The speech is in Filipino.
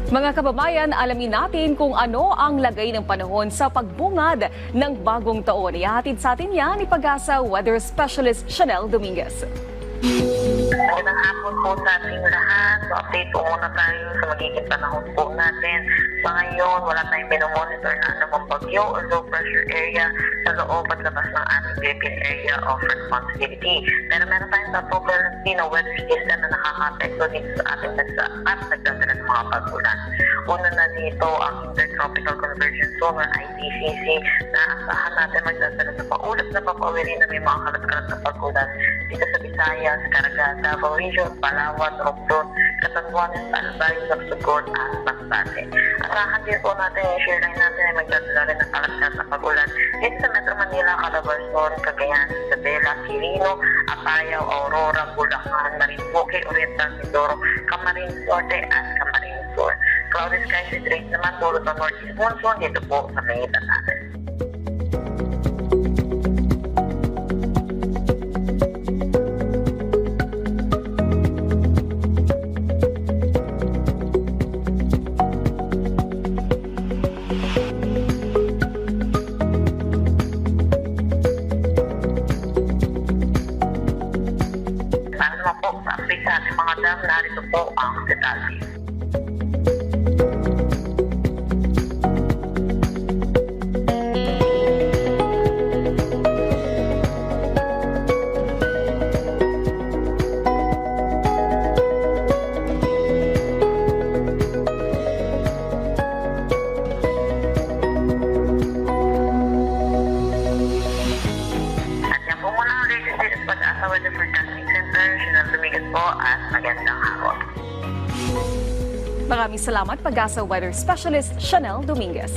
Mga kababayan, alamin natin kung ano ang lagay ng panahon sa pagbungad ng bagong taon. Ihatid sa atin yan ni Pag-asa Weather Specialist Chanel Dominguez. Magandang hapon po sa ating lahat. So update po muna tayo sa magiging panahon po natin. Sa ngayon, wala tayong minomonitor na anumang bagyo o low pressure area sa loob at labas ng ating Philippine Area of Responsibility. Pero meron tayong topography na weather system na nakaka-apekto dito sa ating bansa at nagdadala ng mga pag-ulan. Una na dito ang Intertropical Convergence Zone or ITCZ na asahan natin magdadala ng paulap na papawiri na may mga kalat-kalat na pag-ulan dito sa Visayas, Caraga, Davao Region, Palawan, Romblon, Catanduanes, Albay, Sorsogon at Masbate. Asahan din po natin yung share line natin ay magdadala rin ng kalat-kalat na pag-ulan dito sa Metro Manila, Calabarzon, Cagayan, Isabela, Quirino, Apayao, Aurora, Bulacan, Marinduque, Oriental, Mindoro, Camarines Norte at Camarines Sur. Cloudy skies with rain naman dulot ng northeast monsoon dito po sa may Batanes. Para naman po sa update sa ating mga dam, narito po ang detalye. Pag-asa Weather Forecasting Center, Chanel Dominguez po at magandang hapon. Maraming salamat, Pag-asa Weather Specialist Chanel Dominguez.